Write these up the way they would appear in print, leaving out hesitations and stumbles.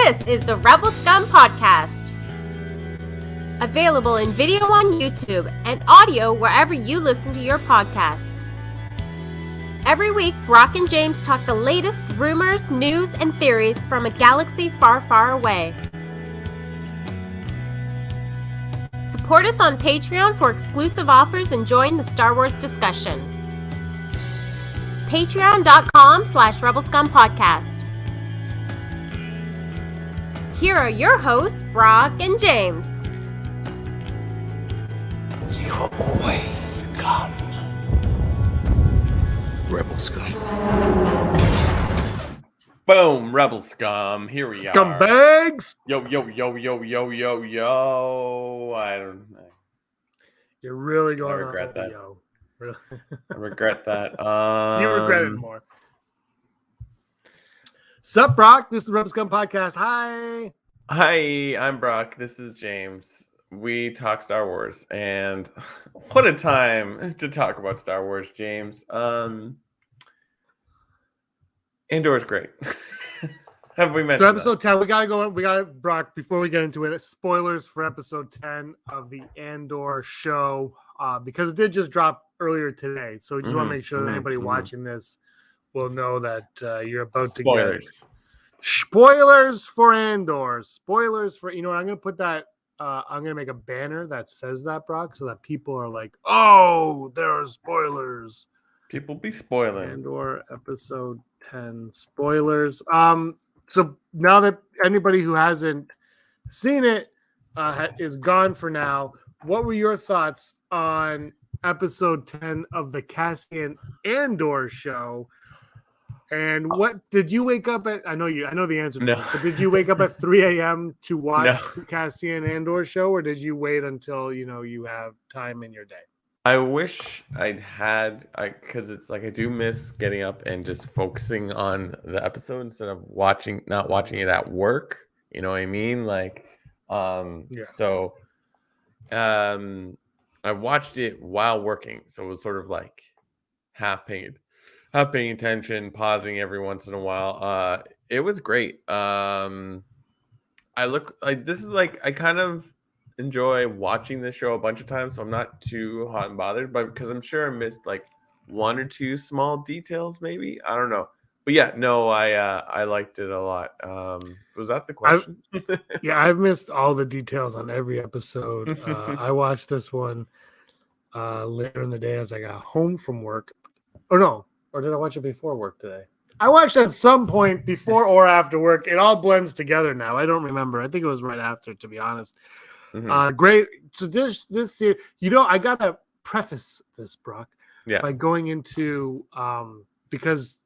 This is the Rebel Scum Podcast. Available in video on YouTube and audio wherever you listen to your podcasts. Every week, Brock and James talk the latest rumors, news, and theories from a galaxy far, far away. Support us on Patreon for exclusive offers and join the Star Wars discussion. Patreon.com/Rebel Scum Podcast. Here are your hosts, Brock and James. You're always scum. Rebel Scum. Boom, Rebel Scum. Here we are. Scumbags! Yo. I don't know. You're really going I regret on that. yo. Really? I regret that. You regret it more. Sup, Brock? This is the Rebel Scum Podcast. Hi. Hi, I'm Brock. This is James. We talk Star Wars, and what a time to talk about Star Wars, James. Andor is great. Have we mentioned So episode 10, we gotta Brock, before we get into it, spoilers for episode 10 of the Andor show, because it did just drop earlier today. So we just want to make sure that anybody watching this will know that you're about to get spoilers for Andor. Spoilers for, you know what, I'm gonna put that. I'm gonna make a banner that says that, Brock, so that people are like, "Oh, there are spoilers." People be spoiling. Andor episode 10 spoilers. So now that anybody who hasn't seen it is gone for now, what were your thoughts on episode 10 of the Cassian Andor show? And what did you wake up at? I know the answer to this, but did you wake up at 3 a.m. to watch the Cassian Andor show, or did you wait until you have time in your day? I wish I'd had, because it's like I do miss getting up and just focusing on the episode instead of not watching it at work. You know what I mean? Like, So, I watched it while working, so it was sort of like half paying attention, pausing every once in a while. It was great. I kind of enjoy watching this show a bunch of times, so I'm not too hot and bothered, but because I'm sure I missed like one or two small details, maybe. I don't know. But yeah, no, I liked it a lot. Was that the question? I've missed all the details on every episode. I watched this one later in the day as I got home from work. Or did I watch it before work today? I watched at some point before or after work. It all blends together now. I don't remember. I think it was right after, to be honest. Great. So this series, I gotta preface this, Brock, by going into because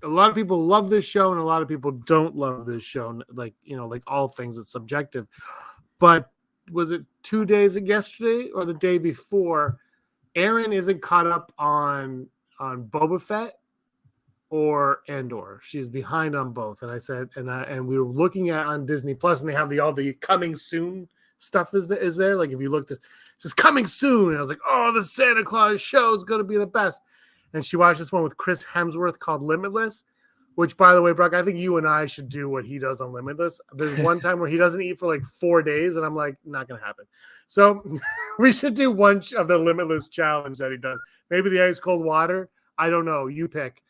a lot of people love this show and a lot of people don't love this show. Like all things, it's subjective. But was it 2 days yesterday or the day before? Aaron isn't caught up on Boba Fett or Andor. She's behind on both. And I said, and we were looking at on Disney Plus, and they have all the coming soon stuff is there. Like if you looked at, it says coming soon, and I was like, oh, the Santa Claus show is going to be the best. And she watched this one with Chris Hemsworth called Limitless, which, by the way, Brock, I think you and I should do what he does on Limitless. There's one time where he doesn't eat for like 4 days, and I'm like, not going to happen. So we should do one of the Limitless challenge that he does. Maybe the ice cold water. I don't know. You pick.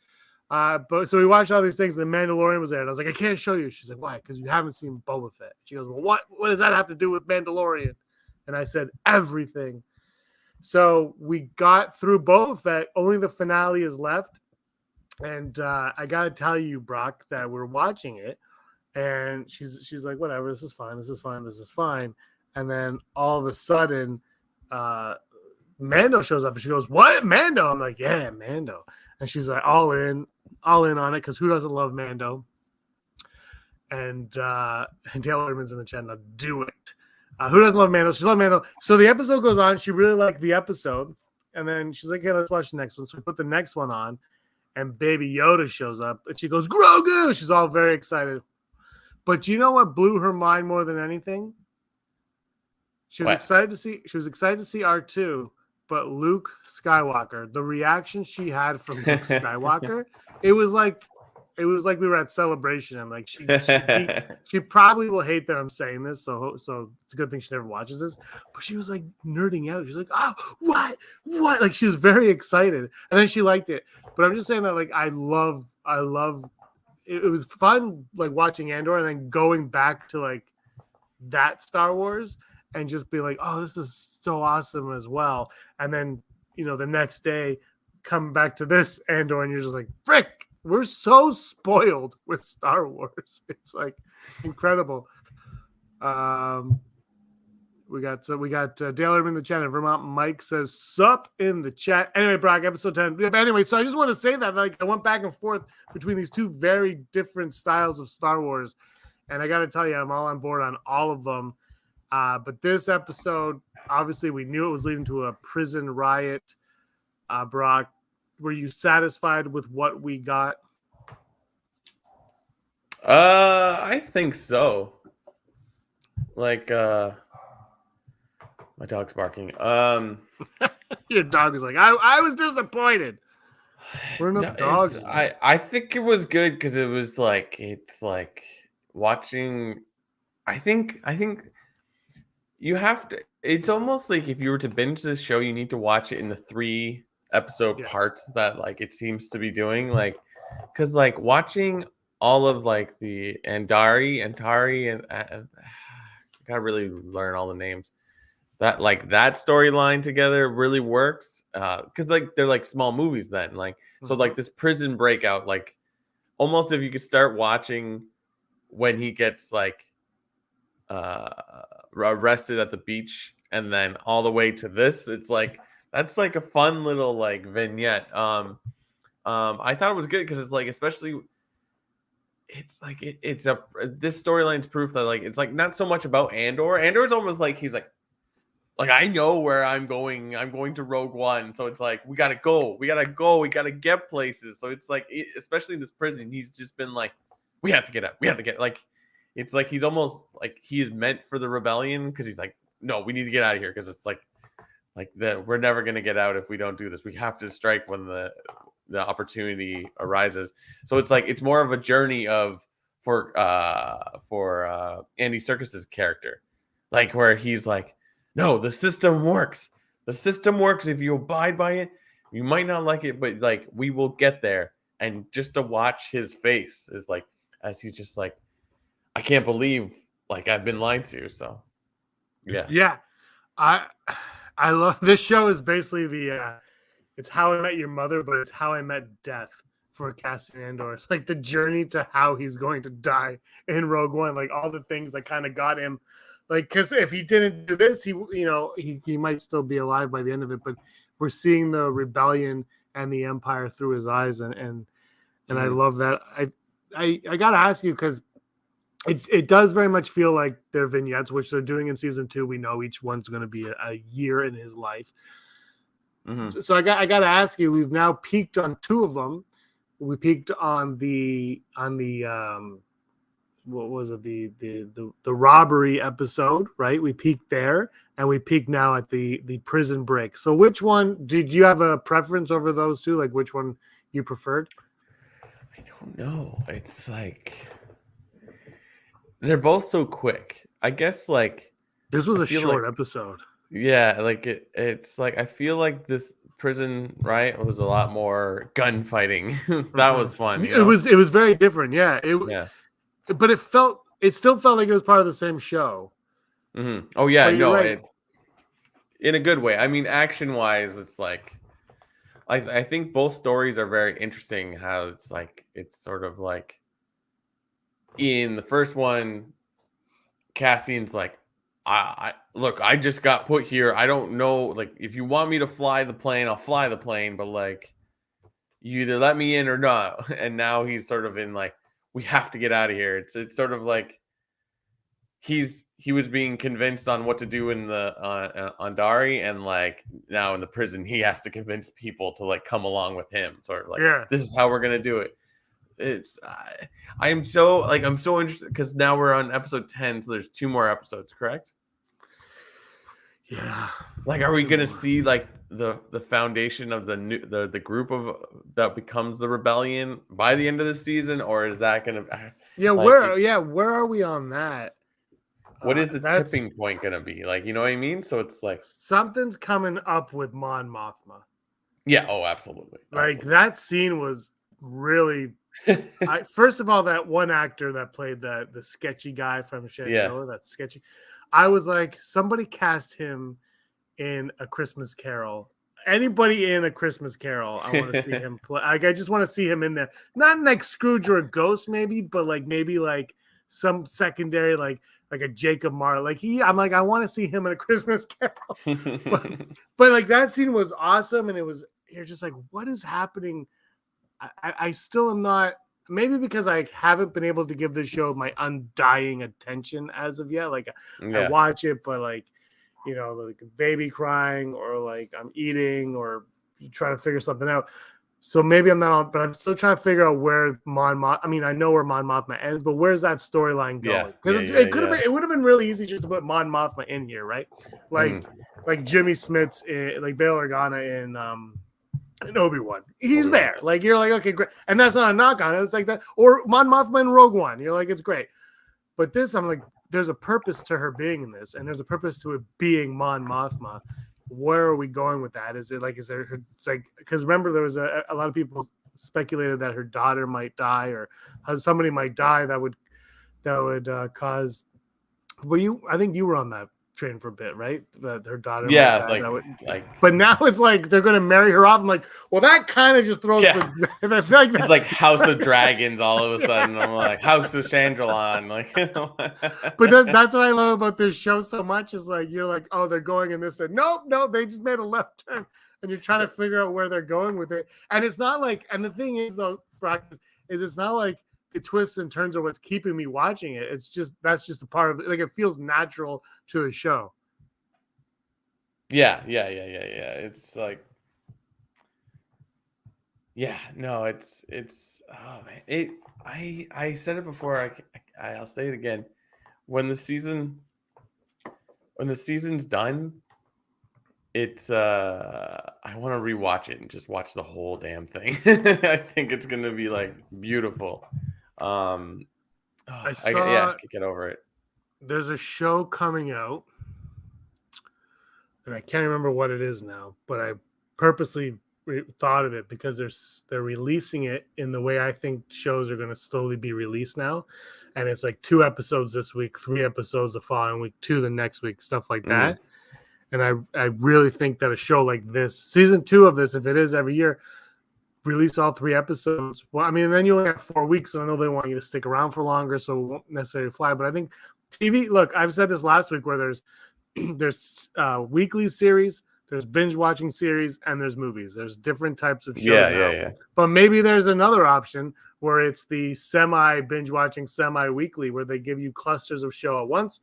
But so we watched all these things. The Mandalorian was there, and I was like, I can't show you. She's like, why? Because you haven't seen Boba Fett. She goes, well, what does that have to do with Mandalorian? And I said, everything. So we got through Boba Fett. Only the finale is left. And I got to tell you, Brock, that we're watching it. And she's like, whatever, this is fine. And then all of a sudden, Mando shows up and she goes, what? Mando? I'm like, yeah, Mando. And she's like, all in on it, because who doesn't love Mando? And Taylor Orman's in the chat now. Do it. Who doesn't love Mando? She loves Mando. So the episode goes on. She really liked the episode. And then she's like, hey, let's watch the next one. So we put the next one on, and Baby Yoda shows up. And she goes, Grogu! She's all very excited. But you know what blew her mind more than anything? She was excited to see R2, but Luke Skywalker, the reaction she had from Luke Skywalker, it was like it was like we were at Celebration, and like she probably will hate that I'm saying this, so it's a good thing she never watches this. But she was like nerding out. She's like, oh, what? Like she was very excited, and then she liked it. But I'm just saying that like I love. It was fun like watching Andor and then going back to like that Star Wars and just be like, oh, this is so awesome as well. And then the next day come back to this Andor and you're just like, frick, we're so spoiled with Star Wars. It's like incredible. We got Dale in the chat, and Vermont Mike says sup in the chat. Anyway, Brock, episode 10. But anyway, so I just want to say that like I went back and forth between these two very different styles of Star Wars, and I got to tell you, I'm all on board on all of them. But this episode, obviously, we knew it was leading to a prison riot. Brock, were you satisfied with what we got? I think so. Like, my dog's barking. Your dog is like, I was disappointed. We're enough dogs. I think it was good because it was like it's like watching. I think you have to. It's almost like if you were to binge this show, you need to watch it in the 3 episode parts that like it seems to be doing. Like, because like watching all of like the Antari, and I gotta really learn all the names. That like that storyline together really works because like they're like small movies then like so like this prison breakout like almost if you could start watching when he gets like arrested at the beach and then all the way to this, it's like that's like a fun little like vignette. I thought it was good because it's like especially it's like it's this storyline's proof that like it's like not so much about Andor. Andor's almost like he's like I know where I'm going. I'm going to Rogue One. So it's like, we got to go. We got to get places. So it's like, especially in this prison, he's just been like, we have to get out. We have to get like, it's like, he's almost like he is meant for the rebellion. Cause he's like, no, we need to get out of here. Cause it's like we're never going to get out if we don't do this. We have to strike when the opportunity arises. So it's like, it's more of a journey for Andy Serkis's character, like where he's like, no, the system works. The system works if you abide by it. You might not like it, but like we will get there. And just to watch his face is like, as he's just like, I can't believe like I've been lied to. So, yeah. Yeah. I love this show is basically it's How I Met Your Mother, but it's How I Met Death for Cassian Andor. It's like the journey to how he's going to die in Rogue One, like all the things that kind of got him. Like, because if he didn't do this, he might still be alive by the end of it. But we're seeing the rebellion and the Empire through his eyes, and I love that. I gotta ask you because it does very much feel like their vignettes, which they're doing in season 2. We know each one's going to be a year in his life. Mm-hmm. So I gotta ask you. We've now peaked on 2 of them. We peaked on the what was it, the robbery episode, right? We peaked there, and we peaked now at the prison break. So which one did you have a preference over those 2? Like which one you preferred? I don't know. It's like they're both so quick. I guess like this was a short episode. Yeah, like it's like I feel like this prison riot was a lot more gunfighting. That was fun. It was very different. Yeah. But it still felt like it was part of the same show. Mm-hmm. Oh yeah, no, right. In a good way. I mean, action-wise, it's like, I think both stories are very interesting. How it's like it's sort of like in the first one, Cassian's like, I look, I just got put here. I don't know, like if you want me to fly the plane, I'll fly the plane, but like you either let me in or not. And now he's sort of in like, we have to get out of here. It's sort of like he was being convinced on what to do in the Andari, and like now in the prison he has to convince people to like come along with him. Sort of like, this is how we're gonna do it. It's I'm so interested because now we're on episode 10, so there's 2 more episodes, correct? Yeah. Like, are we 2 gonna more. see like the foundation of the group of that becomes the rebellion by the end of the season, or is that gonna Yeah, like where are we on that? what is the That's tipping point gonna be? Like, you know what I mean? So it's like, something's coming up with Mon Mothma. yeah, oh, absolutely, Like that scene was really first of all, that one actor that played the sketchy guy from Yeah. Shangri-La, that's sketchy. I was like, somebody cast him in A Christmas Carol. Anybody in A Christmas Carol, I want to see him play. Like, I just want to see him in there. Not in like Scrooge or a Ghost, maybe, but like maybe like some secondary, like a Jacob Marley. I'm like, I want to see him in A Christmas Carol. But like that scene was awesome, and you're just like, what is happening? I still am not. Maybe because I haven't been able to give this show my undying attention as of yet. Like I Yeah. watch it, but like, like a baby crying, or like I'm eating, or trying to figure something out. So maybe I'm not on, but I'm still trying to figure out where I mean, I know where Mon Mothma ends, but where's that storyline Yeah, going? Because yeah, it could have yeah. been, it would have been really easy just to put Mon Mothma in here, right? Like Jimmy Smits, like Bail Organa in Obi-Wan. He's there. Like, you're like, okay, great. And that's not a knock on it. It's like that. Or Mon Mothma in Rogue One. You're like, it's great. But this, I'm like, there's a purpose to her being in this, and there's a purpose to it being Mon Mothma. Where are we going with that? Is there, it's like, because remember, there was a lot of people speculated that her daughter might die, or somebody might die that would cause. I think you were on that train for a bit, right? That her daughter, yeah, might die, like. But now it's like they're going to marry her off. I'm like, well, that kind of just throws. Yeah. It's like House of Dragons all of a sudden. I'm like House of Chandrillon, like, you know. But that's what I love about this show so much, is like, you're like, oh, they're going in this. Nope, they just made a left turn, and you're trying to figure out where they're going with it. And it's not like, and the thing is though, Brock, is it's not like the twists and turns are what's keeping me watching it. It's just, that's just a part of it. Like, it feels natural to the show. Yeah. It's like, yeah, no, it's oh man, I said it before. I'll say it again. When the season's done, it's I want to rewatch it and just watch the whole damn thing. I think it's gonna be like beautiful. I can't get over it. There's a show coming out, and I can't remember what it is now, but I purposely thought of it because they're releasing it in the way I think shows are going to slowly be released now, and it's like 2 episodes this week, 3 episodes the following week, 2 the next week, stuff like that. And I really think that a show like this, season 2 of this, if it is every year, release all 3 episodes. Well, I mean, then you only have 4 weeks, and I know they want you to stick around for longer, so it won't necessarily fly. But I think TV, look, I've said this last week, where there's weekly series, there's binge watching series, and there's movies. There's different types of shows now. Yeah. But maybe there's another option where it's the semi binge watching, semi weekly, where they give you clusters of show at once.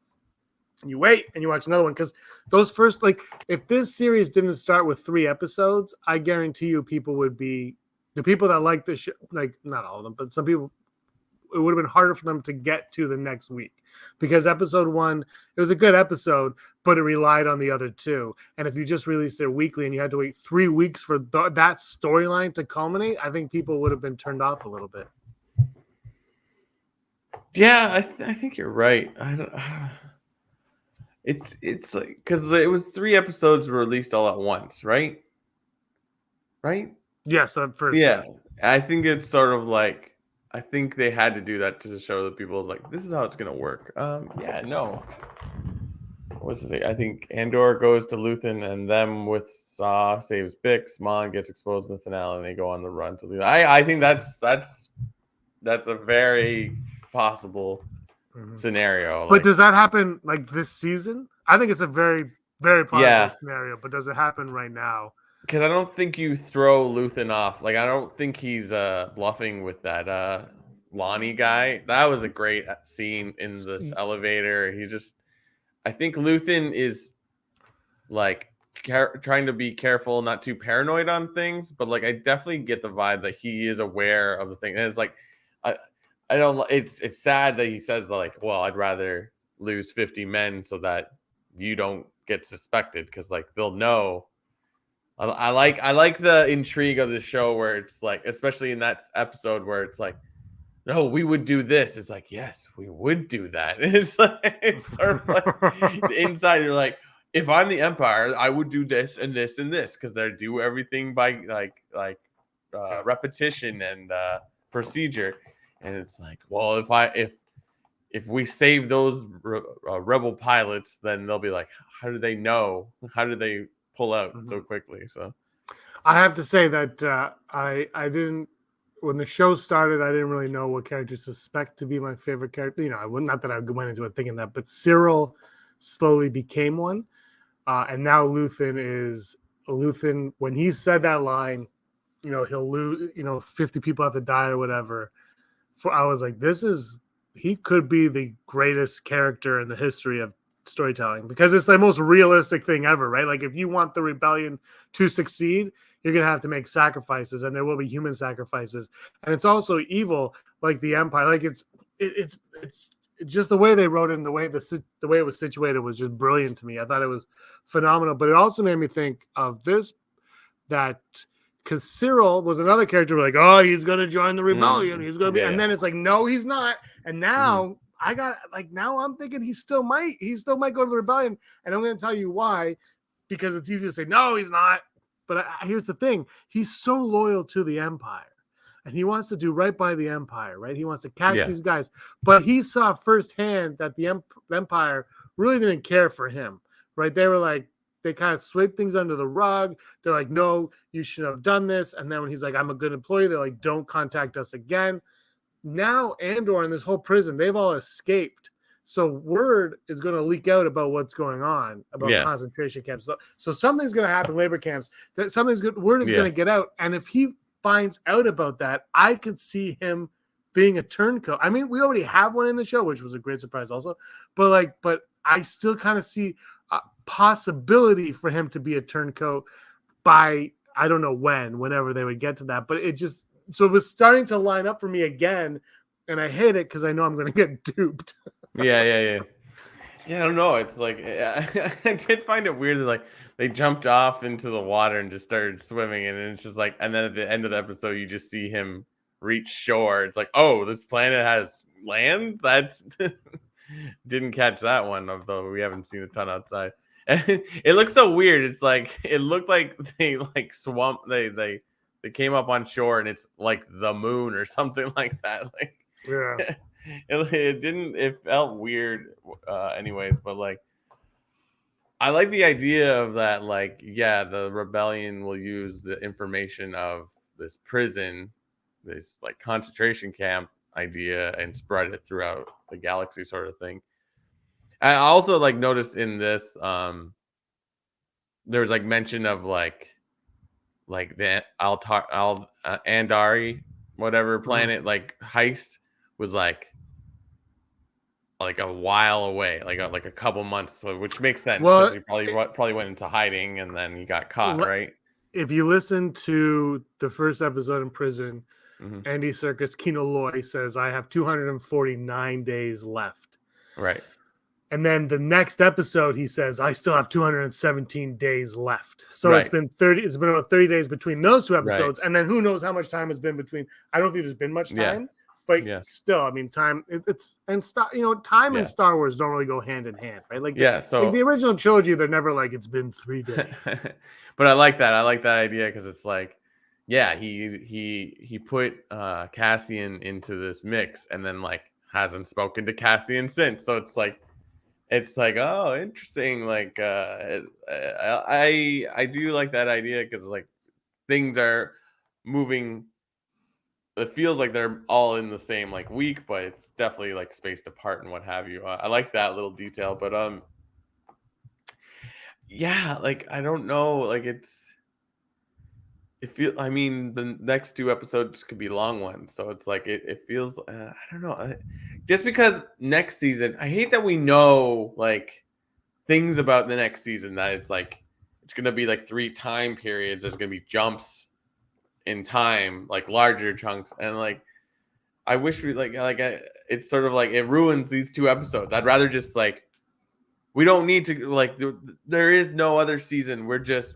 You wait and you watch another one, because those first, like, if this series didn't start with 3 episodes, I guarantee you people would be, the people that like the show, like, not all of them, but some people, it would have been harder for them to get to the next week, because episode 1, it was a good episode, but it relied on the other 2. And if you just released it weekly and you had to wait 3 weeks for that storyline to culminate, I think people would have been turned off a little bit. Yeah, I think you're right. I don't. It's like, because it was 3 episodes released all at once, right? Right? Yes, at first. Yeah, yes. I think it's sort of like, I think they had to do that to show the people, like, this is how it's gonna work. Yeah, no. What's it? I think Andor goes to Luthen, and them with Saw saves Bix. Mon gets exposed in the finale, and they go on the run to Luthen. I think that's a very possible scenario. But does that happen like this season? I think it's a very, very plausible scenario. But does it happen right now? Because I don't think you throw Luthen off. Like, I don't think he's bluffing with that Lonnie guy. That was a great scene in this elevator. I think Luthen is like trying to be careful, not too paranoid on things, but like, I definitely get the vibe that he is aware of the thing. And it's like, I don't. It's sad that he says that, like, well, I'd rather lose 50 men so that you don't get suspected because like they'll know. I like the intrigue of the show where it's like, especially in that episode where it's like, no, we would do this. It's like, yes, we would do that. It's like it's sort of like the inside. You're like, if I'm the Empire, I would do this and this and this because they do everything by repetition and procedure. And it's like, well, if we save those rebel pilots, then they'll be like, how do they know? How do they pull out so quickly? So I have to say that I didn't, when the show started, I didn't really know what character to suspect to be my favorite character. You know, not that I went into it thinking that, but Cyril slowly became one. And now Luthen, when he said that line, you know, he'll lose, you know, 50 people have to die or whatever. I was like, he could be the greatest character in the history of storytelling because it's the most realistic thing ever, right? Like if you want the rebellion to succeed, you're going to have to make sacrifices, and there will be human sacrifices. And it's also evil, like the Empire. Like it's just the way they wrote it and the way it was situated was just brilliant to me. I thought it was phenomenal, but it also made me think of this, that because Cyril was another character like, oh, he's going to join the rebellion. He's going to be, and then it's like, no, he's not. And now now I'm thinking he still might go to the rebellion. And I'm going to tell you why, because it's easy to say, no, he's not. But here's the thing. He's so loyal to the Empire and he wants to do right by the Empire, right? He wants to catch these guys, but he saw firsthand that the Empire really didn't care for him, right? They were like, they kind of sweep things under the rug. They're like, no, you should have done this. And then when he's like, I'm a good employee, they're like, don't contact us again. Now Andor and this whole prison, they've all escaped. So word is going to leak out about what's going on, about concentration camps. So something's going to happen, labor camps. That word is going to get out. And if he finds out about that, I could see him being a turncoat. I mean, we already have one in the show, which was a great surprise also. But I still kind of see a possibility for him to be a turncoat by, I don't know whenever they would get to that. But it was starting to line up for me again. And I hate it because I know I'm going to get duped. Yeah, I don't know. It's like I did find it weird that like they jumped off into the water and just started swimming, and it's just like, and then at the end of the episode, you just see him reach shore. It's like, oh, this planet has land. That's didn't catch that one, although we haven't seen a ton outside. And it looks so weird. It's like it looked like they like swamp. They came up on shore, and it's like the moon or something like that. Like Yeah. It felt weird anyways, but like I like the idea of that, like, yeah, the rebellion will use the information of this prison, this like concentration camp idea, and spread it throughout the galaxy sort of thing. I also like noticed in this there was like mention of like the Andari whatever planet like heist was like a while away, like a couple months, so which makes sense because he probably went into hiding and then he got caught, right? If you listen to the first episode in prison, Andy Serkis, Kino Loy says, I have 249 days left. Right. And then the next episode, he says, I still have 217 days left. So it's been about 30 days between those two episodes. Right. And then who knows how much time has been between. I don't think there's been much time. But still, I mean, time and Star Wars don't really go hand in hand, right? Like like the original trilogy, they're never like it's been 3 days. But I like that. I like that idea because it's like, yeah, he put Cassian into this mix and then like hasn't spoken to Cassian since. So it's like, oh, interesting. Like I do like that idea because like things are moving. It feels like they're all in the same like week, but it's definitely like spaced apart and what have you. I like that little detail, but yeah, like I don't know, like I mean, the next 2 episodes could be long ones, so it's like it feels I don't know, just because next season, I hate that we know like things about the next season that it's like it's gonna be like 3 time periods. There's gonna be jumps in time, like larger chunks, and like I wish we it's sort of like it ruins these 2 episodes. I'd rather just like we don't need to like. There is no other season. We're just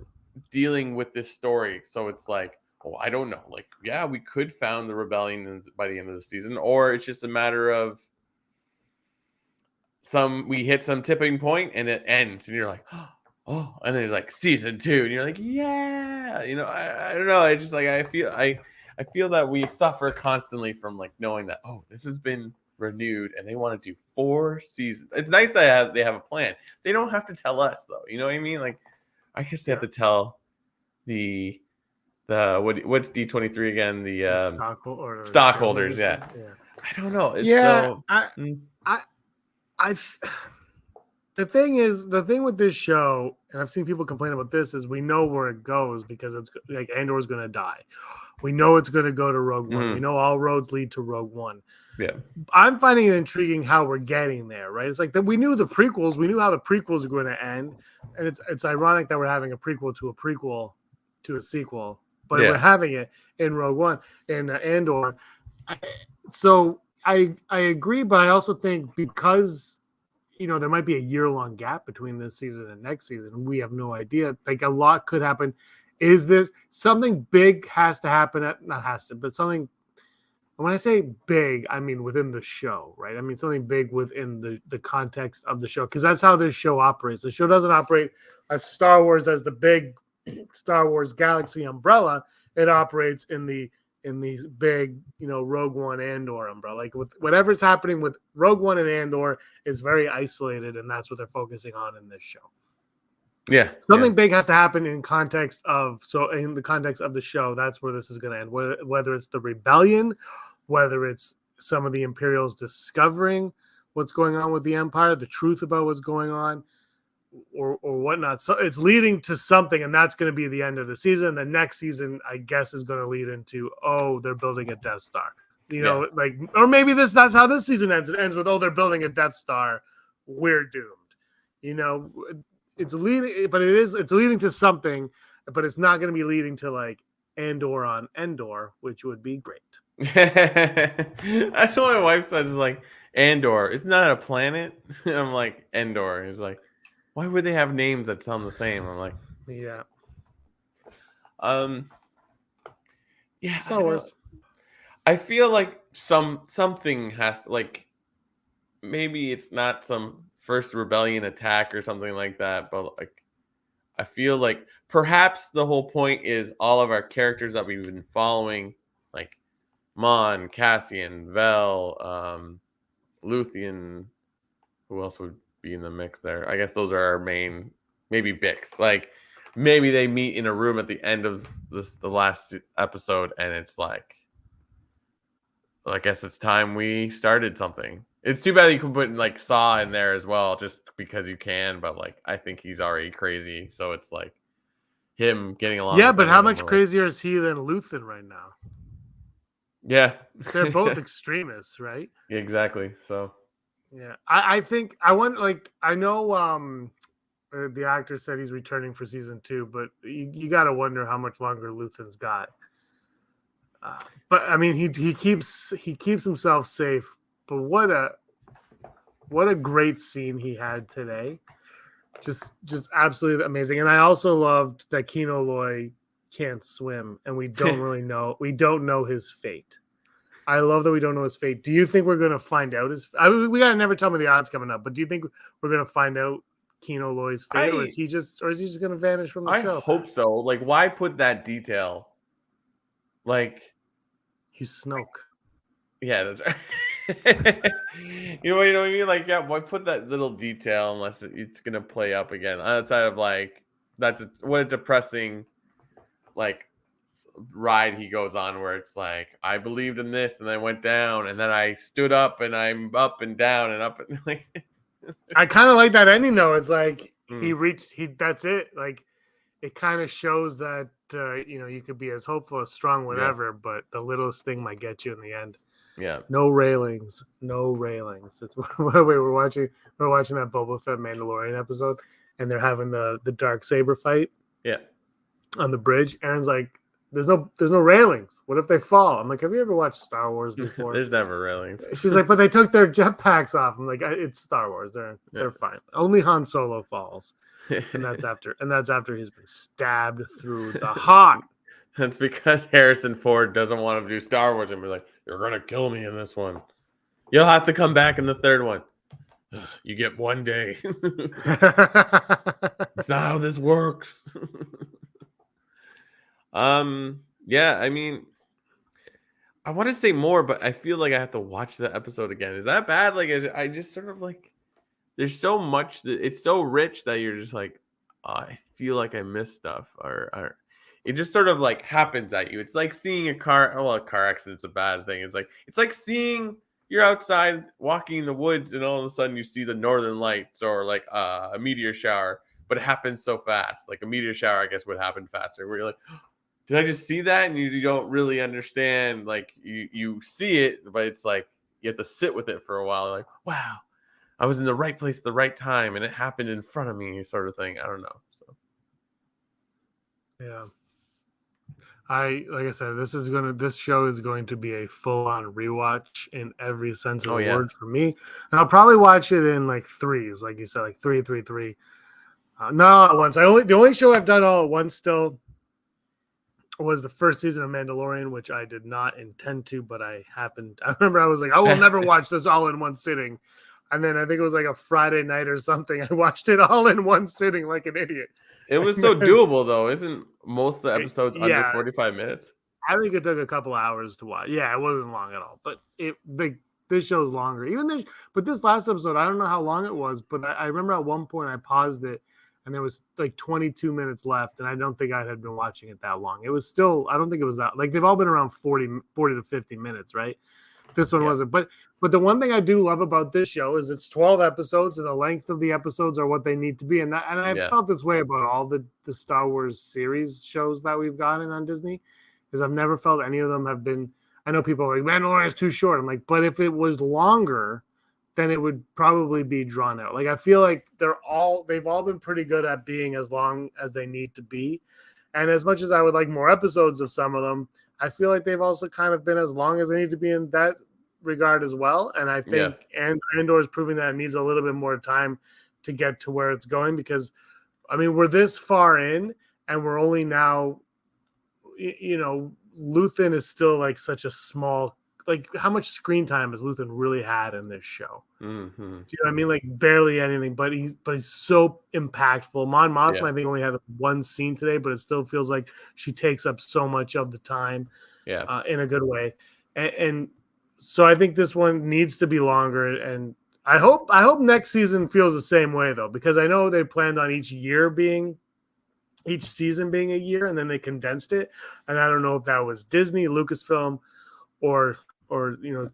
dealing with this story. So it's like, oh, I don't know. Like, yeah, we could found the rebellion by the end of the season, or it's just a matter of we hit some tipping point and it ends, and you're like, oh, and then there's like season 2, and you're like, yeah, I don't know. It's just like I feel that we suffer constantly from like knowing that, oh, this has been renewed and they want to do 4 seasons. It's nice that they have a plan. They don't have to tell us though. You know what I mean? Like, I guess they have to tell the what's D23 again? The stockholders. Yeah. I don't know. It's the thing with this show, and I've seen people complain about this, is we know where it goes because it's like Andor's going to die. We know it's going to go to Rogue One. We know all roads lead to Rogue One. Yeah, I'm finding it intriguing how we're getting there. Right? It's like that we knew the prequels. We knew how the prequels are going to end, and it's ironic that we're having a prequel to a sequel, but we're having it in Rogue One in Andor. So I agree, but I also think because there might be a year-long gap between this season and next season. We have no idea. Like, a lot could happen. Is this something big has to happen? Not has to, but something. When I say big, I mean within the show, right? I mean something big within the context of the show, because that's how this show operates. The show doesn't operate as Star Wars as the big Star Wars galaxy umbrella. It operates in these big, Rogue One Andor umbrella. Like, with whatever's happening with Rogue One and Andor is very isolated, and that's what they're focusing on in this show. Yeah. Something big has to happen in the context of the show. That's where this is going to end. Whether it's the rebellion, whether it's some of the Imperials discovering what's going on with the Empire, the truth about what's going on, or whatnot. So it's leading to something, and that's going to be the end of the season. The next season, I guess, is going to lead into, they're building a Death Star. Or maybe that's how this season ends. It ends with, they're building a Death Star. We're doomed. It's leading to something, but it's not going to be leading to like Andor on Endor, which would be great. That's what my wife says, is like, Andor, isn't that a planet? I'm like, Endor. He's like, why would they have names that sound the same? I'm like, yeah. Yeah. Star Wars. I feel like something has to, like, maybe it's not some first rebellion attack or something like that, but like, I feel like perhaps the whole point is all of our characters that we've been following, like Mon, Cassian, Vel, Luthien, who else would be in the mix there? I guess those are our main, maybe Bix. Like, maybe they meet in a room at the end of the last episode, and it's like, well, I guess it's time we started something. It's too bad you can put like Saw in there as well, just because you can. But like, I think he's already crazy, so it's like him getting along. Yeah, but how much crazier is he than Luthien right now? Yeah, they're both extremists, right? Yeah, exactly. So yeah, I think I want, like, I know the actor said he's returning for season 2, but you got to wonder how much longer Luthen's got. But I mean, he keeps himself safe. But what a great scene he had today. Just absolutely amazing. And I also loved that Kino Loy can't swim, and we don't really know. We don't know his fate. I love that we don't know his fate. Do you think we're going to find out his? We gotta never tell me the odds coming up. But do you think we're going to find out Kino Loy's fate, or is he just going to vanish from the show? I hope so. Like, why put that detail? Like, he's Snoke. Yeah, that's right. You know what I mean? Like, yeah, why put that little detail unless it's gonna play up again? Outside of like, what a depressing like ride he goes on, where it's like, I believed in this and I went down, and then I stood up and I'm up and down and up and like. I kind of like that ending though. It's like that's it. Like, it kind of shows that you could be as hopeful, as strong, whatever, but the littlest thing might get you in the end. Yeah. No railings. It's we're watching that Boba Fett Mandalorian episode, and they're having the dark saber fight. Yeah. On the bridge. Aaron's like, there's no railings. What if they fall? I'm like, have you ever watched Star Wars before? There's never railings. She's like, but they took their jetpacks off. I'm like, it's Star Wars. They're fine. Only Han Solo falls, and that's after he's been stabbed through the heart. That's because Harrison Ford doesn't want to do Star Wars and be like, you're gonna kill me in this one. You'll have to come back in the third one. You get one day. It's not how this works. Yeah, I mean, I want to say more, but I feel like I have to watch the episode again. Is that bad? Like, I just sort of like, there's so much that it's so rich that you're just like, oh, I feel like I missed stuff, or it just sort of like happens at you. It's like seeing a car. Well, a car accident's a bad thing. It's like seeing you're outside walking in the woods, and all of a sudden you see the northern lights, or like a meteor shower, but it happens so fast. Like a meteor shower, I guess, would happen faster. Where you're like, did I just see that? And you don't really understand. Like you see it, but it's like you have to sit with it for a while. Like, wow, I was in the right place at the right time, and it happened in front of me, sort of thing. I don't know. So yeah. Like I said, this show is going to be a full-on rewatch in every sense of the word for me. And I'll probably watch it in like threes, like you said, like three. No, at once. The only show I've done all at once still was the first season of Mandalorian, which I did not intend to, but I remember I was like, I will never watch this all in one sitting. And then I think it was like a Friday night or something. I watched it all in one sitting like an idiot. it was so doable, though. Isn't most of the episodes under 45 minutes? I think it took a couple hours to watch. Yeah, it wasn't long at all. But this show's longer. But this last episode, I don't know how long it was, but I remember at one point I paused it, and there was like 22 minutes left, and I don't think I had been watching it that long. It was still, I don't think it was that, like they've all been around 40 to 50 minutes, right? This one wasn't. But the one thing I do love about this show is it's 12 episodes, and the length of the episodes are what they need to be. And I felt this way about all the Star Wars series shows that we've gotten on Disney, because I've never felt any of them have been, I know people are like, Mandalorian is too short. I'm like, but if it was longer, then it would probably be drawn out. Like, I feel like they've all been pretty good at being as long as they need to be. And as much as I would like more episodes of some of them, I feel like they've also kind of been as long as they need to be in that regard as well. And I think Andor is proving that it needs a little bit more time to get to where it's going, because, I mean, we're this far in, and we're only now, Luthen is still like such a small, like how much screen time has Luthen really had in this show? Mm-hmm. Do you know what I mean? Like barely anything, but he's so impactful. Mon Mothma, I think, only had one scene today, but it still feels like she takes up so much of the time, in a good way. And so I think this one needs to be longer, and I hope next season feels the same way, though, because I know they planned on each season being a year, and then they condensed it. And I don't know if that was Disney, Lucasfilm, or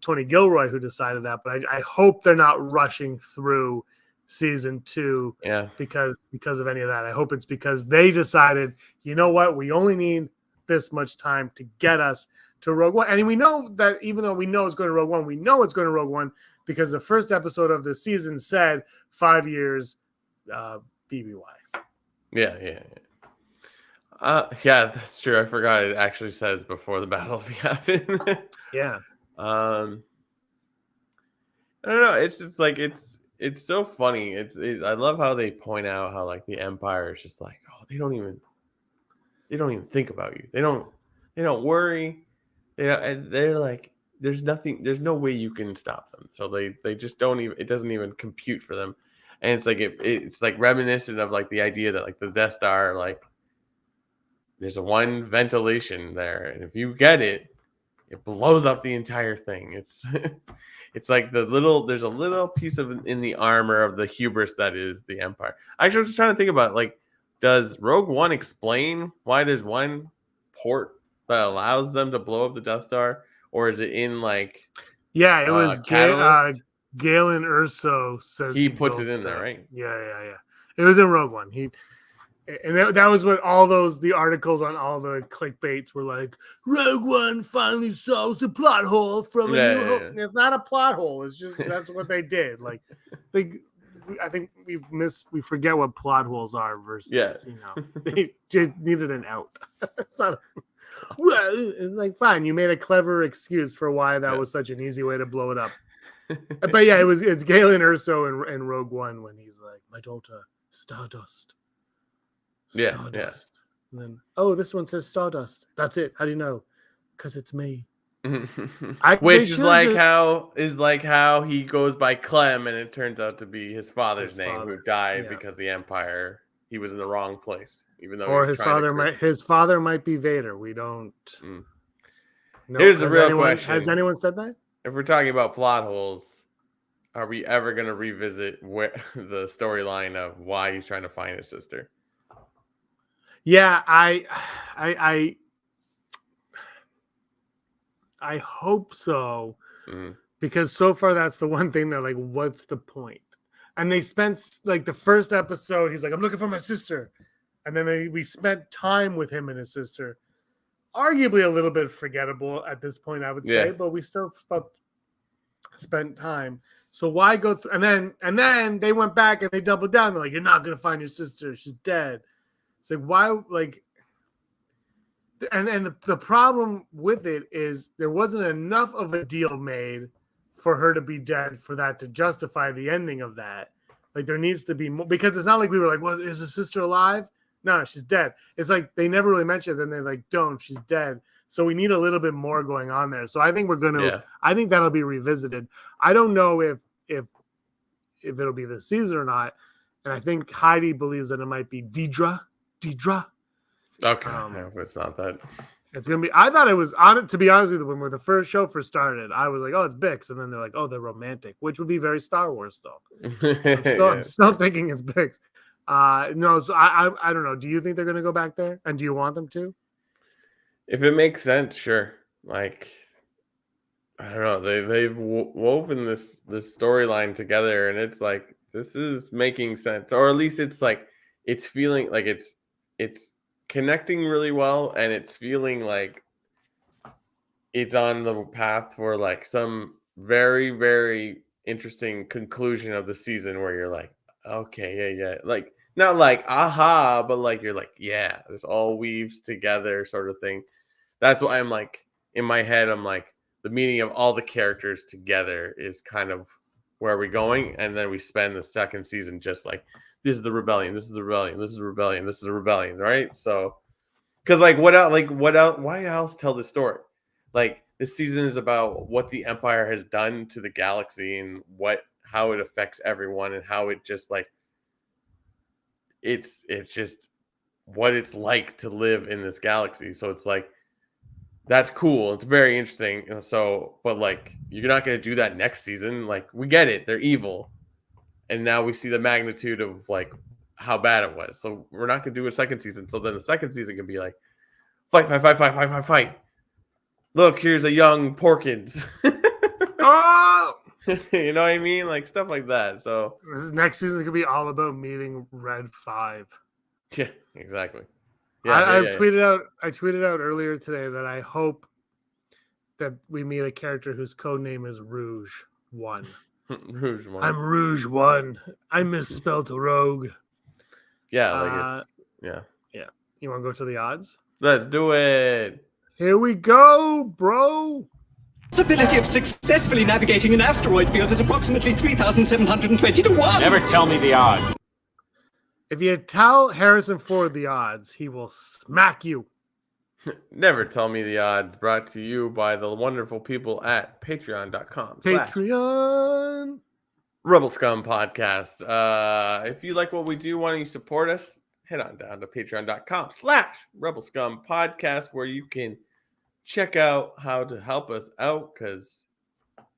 Tony Gilroy who decided that, but I hope they're not rushing through season 2 because of any of that. I hope it's because they decided, you know what, we only need this much time to get us to Rogue One. And we know that, even though we know it's going to Rogue One, we know it's going to Rogue One because the first episode of the season said 5 years BBY. Yeah, that's true. I forgot it actually says before the battle happened. Yeah. I don't know. It's just like it's so funny. I love how they point out how like the Empire is just like, oh, they don't even think about you. They don't worry. And they're like, there's no way you can stop them. So they just don't even, it doesn't even compute for them. And it's like it's like reminiscent of like the idea that like the Death Star, like there's a one ventilation there, and if you get it blows up the entire thing. It's it's like there's a little piece of in the armor of the hubris that is the Empire. I was just trying to think about, like, does Rogue One explain why there's one port that allows them to blow up the Death Star, or is it in like it was Catalyst? Galen Erso says He puts it in there, right? Yeah. It was in Rogue One. That was what the articles on all the clickbaits were like. Rogue One finally solves the plot hole from a New Hope. It's not a plot hole. It's just that's what they did. Like, I think we forget what plot holes are versus they just needed an out. Well, it's like, fine, you made a clever excuse for why that Yeah. was such an easy way to blow it up. But yeah, it's Galen Erso in Rogue One when he's like, my daughter, Stardust. Yeah, Stardust. And then, oh, this one says Stardust. That's it. How do you know? Because it's me. Which is like how he goes by Clem, and it turns out to be his father's name, who died because the Empire. He was in the wrong place, even though. Or his father might be Vader. We don't. No, here's the real question: has anyone said that? If we're talking about plot holes, are we ever going to revisit the storyline of why he's trying to find his sister? Yeah, I hope so, because so far that's the one thing that, like, what's the point? And they spent like the first episode, he's like, I'm looking for my sister, and then we spent time with him and his sister, arguably a little bit forgettable at this point, I would say, but we still spent time. So why go through? And then they went back and they doubled down. They're like, you're not gonna find your sister; she's dead. It's like, why, like. And the problem with it is there wasn't enough of a deal made for her to be dead for that to justify the ending of that. Like, there needs to be more, because it's not like we were like, well, is his sister alive? No, she's dead. It's like they never really mentioned it, and they're like, don't, she's dead. So we need a little bit more going on there. So I think I think that'll be revisited. I don't know if it'll be this season or not. And I think Heidi believes that it might be Deidre. Okay, if it's not that. It's gonna be. I thought it was on it. To be honest with you, when the first show first started, I was like, "Oh, it's Bix," and then they're like, "Oh, they're romantic," which would be very Star Wars, though. I'm still thinking it's Bix. No, so I don't know. Do you think they're gonna go back there, and do you want them to? If it makes sense, sure. Like, I don't know. They've woven this storyline together, and it's like, this is making sense, or at least it's like it's feeling like it's connecting really well, and it's feeling like it's on the path for like some very, very interesting conclusion of the season where you're like, okay, yeah, like not like aha, but like you're like, yeah, this all weaves together sort of thing. That's why I'm like, in my head, I'm like, the meaning of all the characters together is kind of where we're going, and then we spend the second season just like, this is the rebellion, this is the rebellion, this is a rebellion, this is a rebellion, right? So, because like what else? Why else tell the story? Like, this season is about what the Empire has done to the galaxy and how it affects everyone, and how it just like it's just what it's like to live in this galaxy. So it's like, that's cool. It's very interesting. So, but like, you're not going to do that next season. Like, we get it. They're evil. And now we see the magnitude of like how bad it was. So we're not going to do a second season. So then the second season can be like, fight. Look, here's a young Porkins. Oh! You know what I mean? Like, stuff like that. So next season could be all about meeting Red 5. Yeah, exactly. I tweeted out earlier today that I hope that we meet a character whose code name is Rouge 1. Rouge 1. I'm Rouge 1. I misspelled rogue. Yeah, yeah. You want to go to the odds? Let's do it. Here we go, bro. Possibility of successfully navigating an asteroid field is approximately 3,720 to 1. Never tell me the odds. If you tell Harrison Ford the odds, he will smack you. Never tell me the odds. Brought to you by the wonderful people at patreon.com. Patreon. Rebel Scum Podcast. If you like what we do, why don't you support us? Head on down to patreon.com/Rebel Scum Podcast, where you can check out how to help us out, because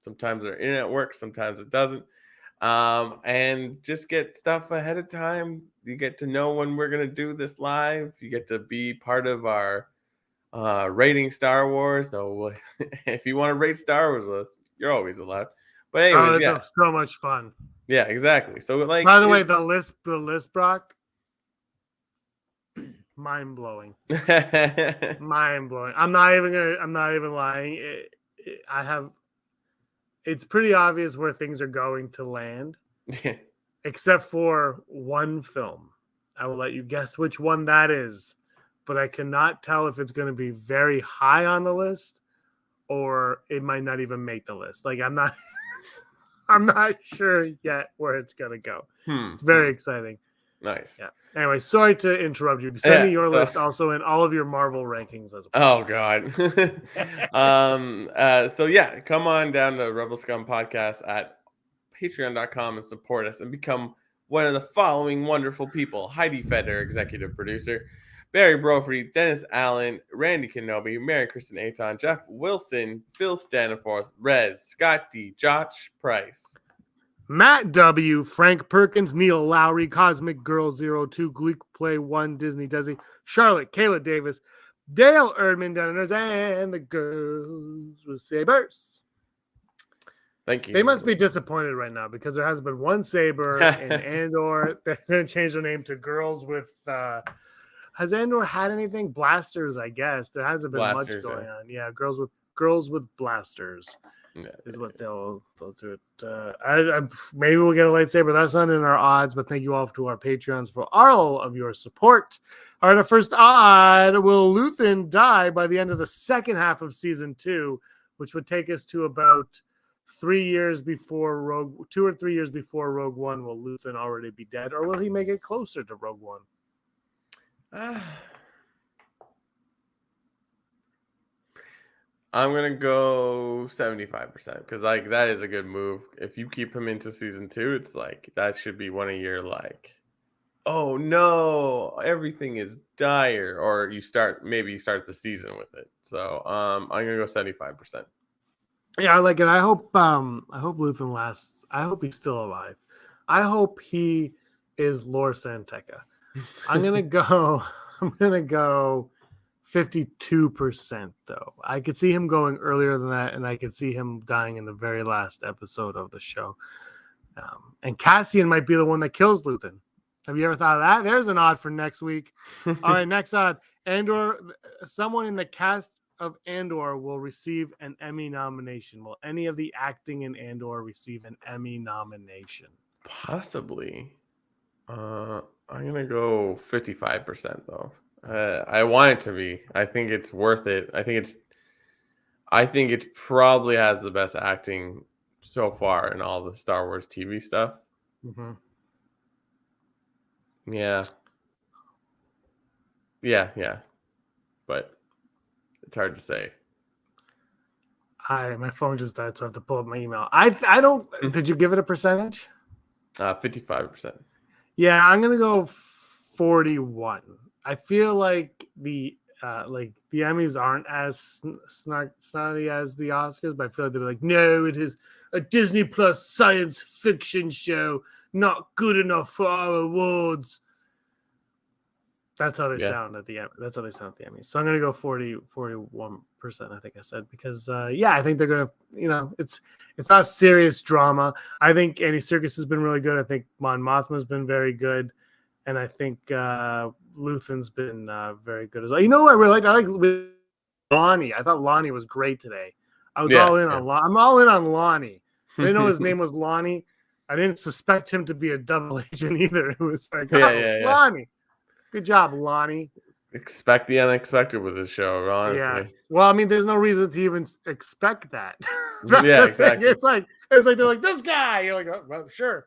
sometimes our internet works, sometimes it doesn't. And just get stuff ahead of time. You get to know when we're going to do this live. You get to be part of our rating Star Wars. So if you want to rate Star Wars with us, you're always allowed. But anyways, it's so much fun. Yeah, exactly. So like, by the way, the list, Brock, mind blowing. Mind blowing. I'm not even lying. It's pretty obvious where things are going to land, except for one film. I will let you guess which one that is. but I cannot tell if it's going to be very high on the list or it might not even make the list. Like I'm not I'm not sure yet where it's going to go. It's very exciting. Nice. Yeah. Anyway, sorry to interrupt you. Send me your so- list also and all of your Marvel rankings as well. Oh God. So yeah, come on down to Rebel Scum Podcast at patreon.com and support us and become one of the following wonderful people: Heidi Feder, executive producer; Barry Brophy, Dennis Allen, Randy Kenobi, Mary Kristen Aton, Jeff Wilson, Phil Staniforth, Rez, Scott D, Josh Price, Matt W, Frank Perkins, Neil Lowry, Cosmic Girl 02, Gleek Play 1, Disney Desi, Charlotte, Kayla Davis, Dale Erdman, Dunners, and the Girls with Sabers. Thank you. They must be disappointed right now because there hasn't been one Saber in Andor. They're going to change the name to Girls with. Has Andor had anything? Blasters, I guess. There hasn't been much going on. Yeah, girls with blasters is what they'll do it. Maybe we'll get a lightsaber. That's not in our odds, but thank you all to our Patreons for all of your support. All right, our first odd: will Luthen die by the end of the second half of season 2, which would take us to about 3 years before 2 or 3 years before Rogue One? Will Luthen already be dead, or will he make it closer to Rogue One? I'm gonna go 75% because like that is a good move. If you keep him into season 2, it's like that should be one of your like, oh no, everything is dire, or you start the season with it. So I'm gonna go 75%. Yeah, I like it. I hope Luthen lasts. I hope he's still alive. I hope he is Lor Santeca. I'm gonna go 52% though. I could see him going earlier than that, and I could see him dying in the very last episode of the show. And Cassian might be the one that kills Luthen. Have you ever thought of that? There's an odd for next week. All right, next odd. Andor. Someone in the cast of Andor will receive an Emmy nomination. Will any of the acting in Andor receive an Emmy nomination? Possibly. I'm gonna go 55% though. I want it to be. I think it's worth it. I think it probably has the best acting so far in all the Star Wars TV stuff. Mm-hmm. Yeah. But it's hard to say. My phone just died, so I have to pull up my email. I don't. Did you give it a percentage? 55%. Yeah, I'm gonna go 41. I feel like the Emmys aren't as snotty as the Oscars, but I feel like they'll be like, no, it is a Disney Plus science fiction show, not good enough for our awards. That's how they sound at the end. That's how they sound at the Emmys. So I'm gonna go 41%. I think I said because I think they're gonna. It's not serious drama. I think Andy Serkis has been really good. I think Mon Mothma's been very good, and I think Luthen's been very good as well. You know what I really liked? I like Lonnie. I thought Lonnie was great today. I was all in on Lonnie. I'm all in on Lonnie. I didn't know his name was Lonnie. I didn't suspect him to be a double agent either. It was like, Lonnie. Good job, Lonnie. Expect the unexpected with this show, honestly. Yeah. Well, I mean, there's no reason to even expect that. Yeah, exactly. It's like they're like, this guy. You're like, oh, well, sure.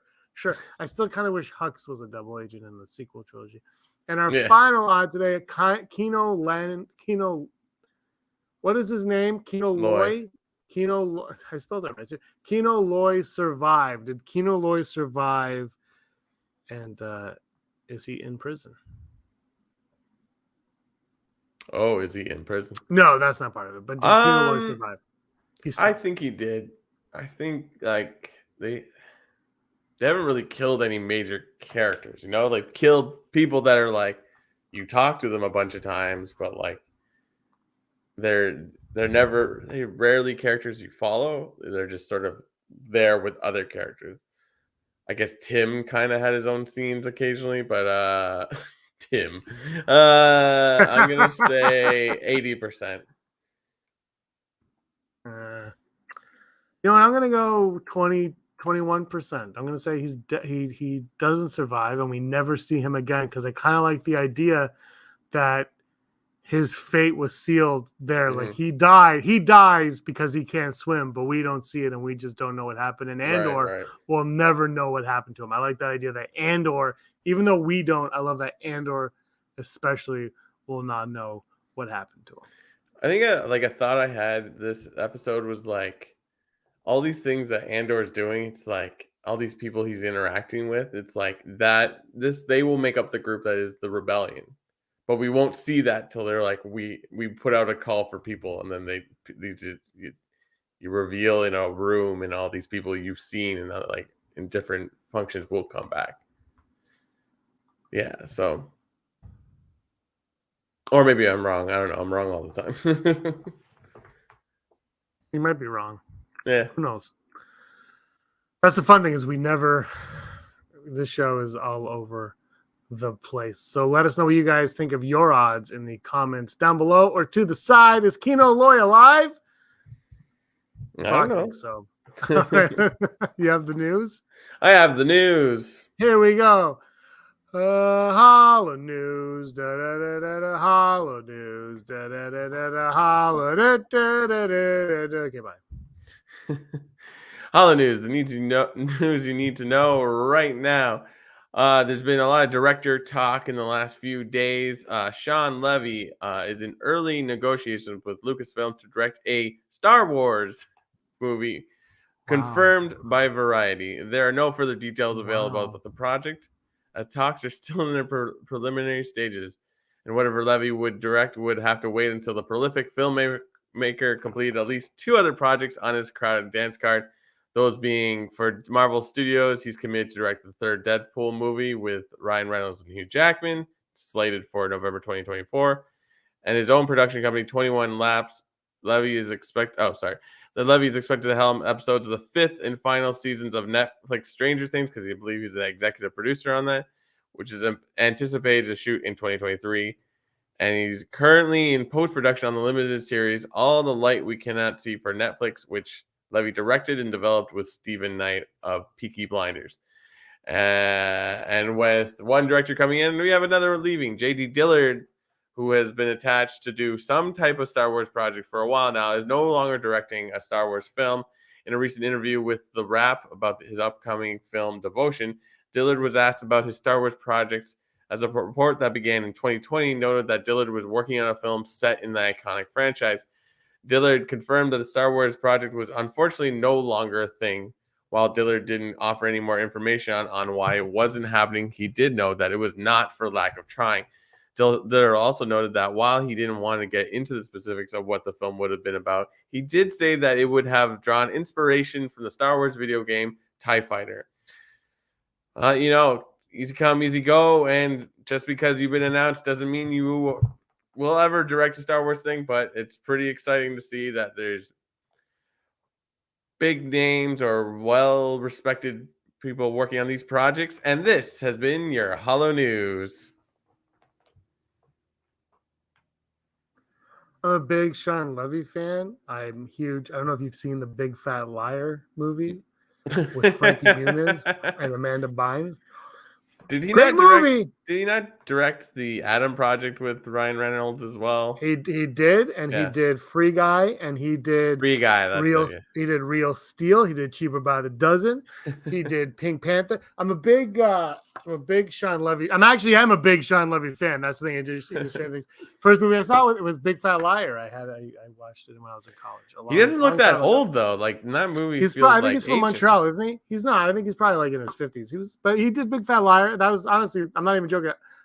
I still kind of wish Hux was a double agent in the sequel trilogy. And our final odd today, Kino. What is his name? Kino Loy. I spelled that right too. Kino Loy survived. Did Kino Loy survive? And is he in prison? Oh, is he in prison? No, that's not part of it. But did Kino Loy survive? I think he did. I think like they haven't really killed any major characters. They've killed people that are like you talk to them a bunch of times, but like they're rarely characters you follow. They're just sort of there with other characters. I guess Tim kind of had his own scenes occasionally, but Tim. I'm gonna say 80%. You know what? I'm gonna go 21%. I'm gonna say he doesn't survive, and we never see him again because I kind of like the idea that his fate was sealed there. Like he dies because he can't swim, but we don't see it and we just don't know what happened. And Andor will never know what happened to him. I like that idea that Andor, even though we don't, I love that Andor especially will not know what happened to him. I think a thought I had this episode was like all these things that Andor is doing. It's like all these people he's interacting with. It's like that they will make up the group that is the rebellion. But we won't see that till they're like we put out a call for people, and then you reveal in a room, and all these people you've seen and like in different functions will come back. Yeah, so or maybe I'm wrong. I don't know. I'm wrong all the time. You might be wrong. Yeah, who knows? That's the fun thing is this show is all over the place. So let us know what you guys think of your odds in the comments down below or to the side. Is Kino Loy alive? I don't know. Think so. You have the news? I have the news. Here we go. Holo news. Da, da, da, da, da, Holo news. Da, da, da, da, da, Holo. Da, da, da, da, da. Okay, bye. Holo news. The news you need to know right now. There's been a lot of director talk in the last few days. Sean Levy is in early negotiations with Lucasfilm to direct a Star Wars movie, confirmed by Variety. There are no further details available about the project, as talks are still in their preliminary stages. And whatever Levy would direct would have to wait until the prolific filmmaker completed at least 2 other projects on his crowded dance card. Those being for Marvel Studios, he's committed to direct the 3rd Deadpool movie with Ryan Reynolds and Hugh Jackman, slated for November 2024. And his own production company, 21 Laps, Levy is expected to helm episodes of the 5th and final seasons of Netflix Stranger Things, because I believe he's the executive producer on that, which is anticipated to shoot in 2023. And he's currently in post-production on the limited series All the Light We Cannot See for Netflix, which Levy directed and developed with Stephen Knight of Peaky Blinders. And with one director coming in, we have another leaving. J.D. Dillard, who has been attached to do some type of Star Wars project for a while now, is no longer directing a Star Wars film. In a recent interview with The Wrap about his upcoming film Devotion, Dillard was asked about his Star Wars projects, as a report that began in 2020 noted that Dillard was working on a film set in the iconic franchise. Dillard confirmed that the Star Wars project was unfortunately no longer a thing. While Dillard didn't offer any more information on why it wasn't happening, he did know that it was not for lack of trying. Dillard also noted that while he didn't want to get into the specifics of what the film would have been about, he did say that it would have drawn inspiration from the Star Wars video game TIE Fighter. Easy come, easy go, and just because you've been announced doesn't mean you will ever direct a Star Wars thing, but it's pretty exciting to see that there's big names or well-respected people working on these projects. And this has been your Holo News. I'm a big Sean Levy fan. I'm huge. I don't know if you've seen the Big Fat Liar movie with Frankie Muniz and Amanda Bynes. Did he Great not movie. Did he not direct the Adam Project with Ryan Reynolds as well? He did, and he did Free Guy, and he did Free Guy. That's He did Real Steel. He did Cheaper by the Dozen. He did Pink Panther. I'm a big Sean Levy. I'm a big Sean Levy fan. That's the thing. I just say things. First movie I saw it was Big Fat Liar. I watched it when I was in college. He doesn't look that old though. Like in that movie, I think he's from Montreal, isn't he? He's not. I think he's probably like in his 50s. But he did Big Fat Liar. That was honestly, I'm not even joking.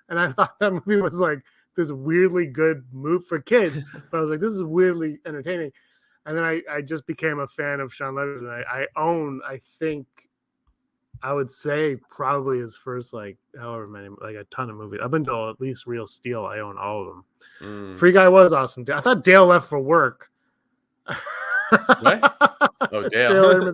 And I thought that movie was like this weirdly good move for kids. But I was like, this is weirdly entertaining. And then I just became a fan of Sean Levy. And I think I would say probably his first however many, a ton of movies. Up until at least Real Steel, I own all of them. Free Guy was awesome. I thought Dale left for work. What? Oh, Dale.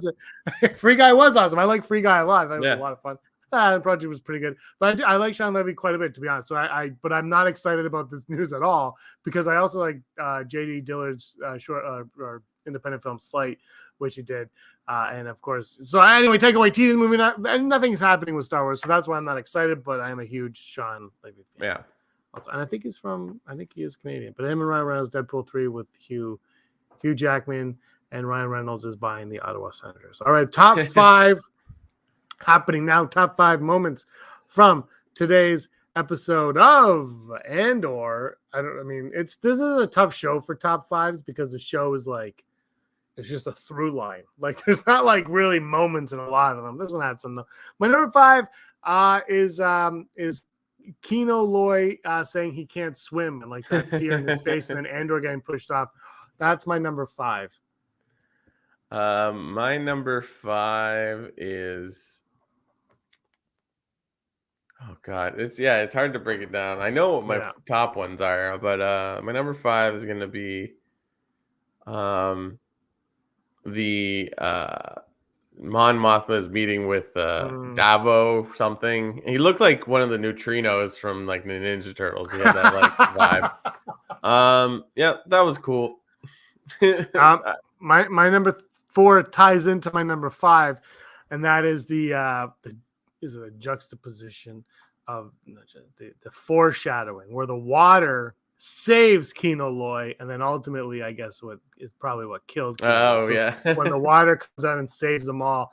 Free Guy was awesome. I like Free Guy a lot. I thought it was a lot of fun. The project was pretty good, but I like Sean Levy quite a bit, to be honest. So but I'm not excited about this news at all because I also like J.D. Dillard's short or independent film Slight, which he did, and of course. So anyway, take away teasing movie. Nothing's happening with Star Wars, so that's why I'm not excited. But I am a huge Sean Levy fan. Yeah. Also, and I think he is Canadian. But him and Ryan Reynolds, Deadpool 3 with Hugh Jackman, and Ryan Reynolds is buying the Ottawa Senators. All right, top 5 happening now. Top 5 moments from today's episode of Andor. This is a tough show for top 5s because the show is like, it's just a through line. Like there's not like really moments in a lot of them. This one had some though. My number 5 is Kino Loy saying he can't swim and like that fear in his face, and then Andor getting pushed off. That's my number 5. My number 5 is. Oh God, it's hard to break it down. I know what my top ones are, but my number 5 is gonna be the Mon Mothma's meeting with Davo something. He looked like one of the neutrinos from like the Ninja Turtles. He had that like vibe. Yeah, that was cool. My number 4 ties into my number 5, and that is the juxtaposition of the foreshadowing where the water saves Kino Loy, and then ultimately, I guess what killed Kino. When the water comes out and saves them all,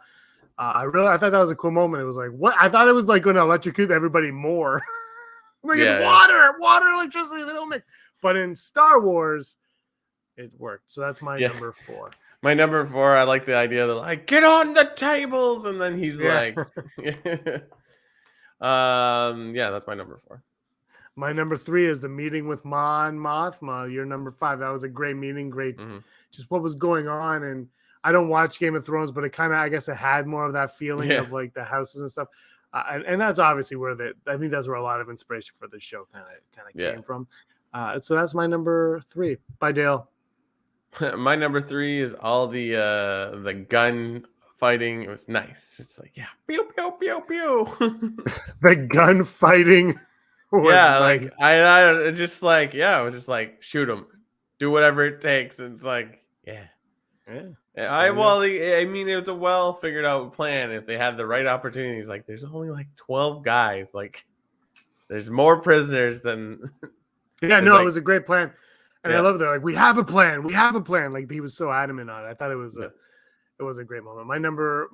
I thought that was a cool moment. It was like, what? I thought it was like going to electrocute everybody more. It's water, electricity, they don't mix. But in Star Wars, it worked. So that's my number 4. My number 4, I like the idea that like get on the tables, and then he's like, that's my number 4. My number 3 is the meeting with Mon Mothma. Your number 5. That was a great meeting. Great, just what was going on. And I don't watch Game of Thrones, but it kind of, I guess, it had more of that feeling of like the houses and stuff. And that's obviously where I think that's where a lot of inspiration for the show kind of came from. So that's my number 3. Bye, Dale. My number 3 is all the gun fighting. It was nice. It's like pew pew pew pew. The gun fighting. Nice. I just like it was just like shoot them, do whatever it takes. And it's like it was a well figured out plan. If they had the right opportunities, like there's only like 12 guys. Like there's more prisoners than. It was a great plan. And I love that. Like, we have a plan. Like he was so adamant on it. I thought it was a great moment. My number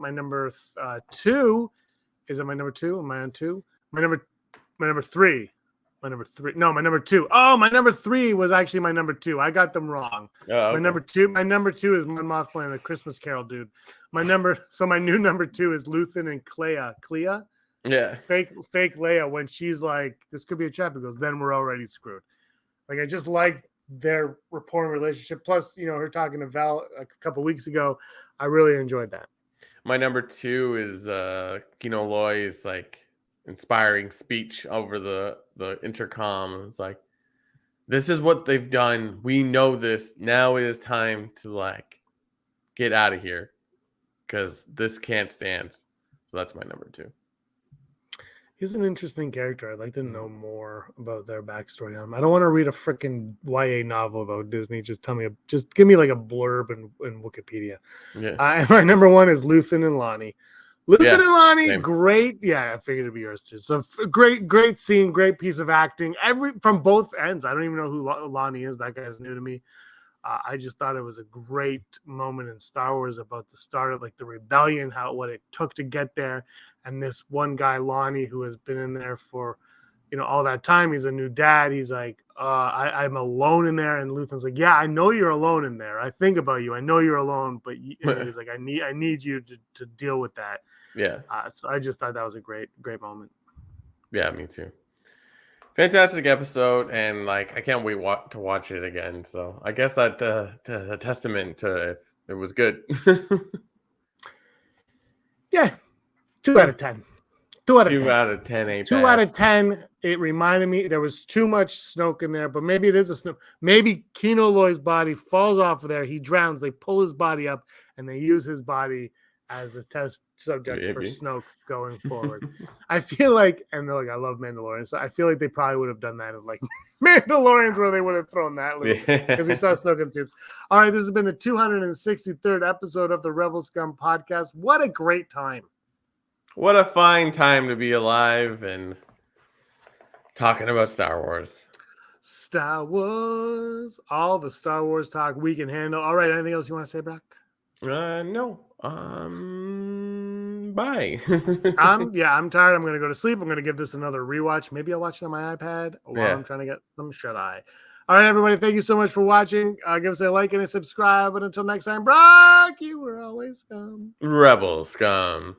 2 is it my number 2? Am I on 2? My number 3. No, my number 2. Oh, my number 3 was actually my number 2. I got them wrong. Oh, okay. My number 2 is Mon Mothma and the Christmas Carol dude. My new number 2 is Luthen and Clea. Yeah. Fake Leia when she's like, this could be a trap. He goes, then we're already screwed. Like I just like their rapport and relationship. Plus, her talking to Val a couple weeks ago. I really enjoyed that. My number 2 is Kino Loy's like inspiring speech over the intercom. It's like, this is what they've done. We know this. Now it is time to like get out of here because this can't stand. So that's my number 2. He's an interesting character. I'd like to know more about their backstory on him. I don't want to read a freaking YA novel though. Disney, just give me like a blurb in Wikipedia. Yeah. My number 1 is Luthen and Lonnie. And Lonnie, same. Great. Yeah, I figured it'd be yours too. So great scene, great piece of acting. From both ends. I don't even know who Lonnie is. That guy's new to me. I just thought it was a great moment in Star Wars about the start of like the rebellion, what it took to get there. And this one guy, Lonnie, who has been in there for, all that time. He's a new dad. He's like, I'm alone in there. And Luthen's like, yeah, I know you're alone in there. I think about you. I know you're alone, but he's like, I need you to deal with that. Yeah. So I just thought that was a great moment. Yeah, me too. Fantastic episode, and like I can't wait to watch it again. So I guess that a testament to if it was good. Yeah, 2 out of 10. 2 out of 10. 2 out of 10 ain't 2 bad. out of 10. It reminded me there was too much Snoke in there, but maybe it is a Snoke. Maybe Kino Loy's body falls off of there. He drowns. They pull his body up, and they use his body as a test subject for Snoke going forward. I feel like, and look, I love Mandalorian, so I feel like they probably would have done that as like Mandalorians where they would have thrown that because we saw Snoke in tubes. All right, this has been the 263rd episode of the Rebel Scum podcast. What a great time. What a fine time to be alive and Talking about Star Wars. Star Wars, all the Star Wars talk we can handle. All right, anything else you want to say, Brock? No. Bye. I'm tired. I'm gonna go to sleep. I'm gonna give this another rewatch. Maybe I'll watch it on my iPad while Yeah. I'm trying to get some shut eye. All right, everybody. Thank you so much for watching. Give us a like and a subscribe. And until next time, Brock, you were always scum. Rebel scum.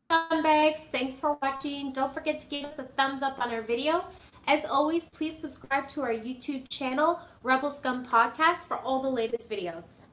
Scumbags, thanks for watching. Don't forget to give us a thumbs up on our video. As always, please subscribe to our YouTube channel, Rebel Scum Podcast, for all the latest videos.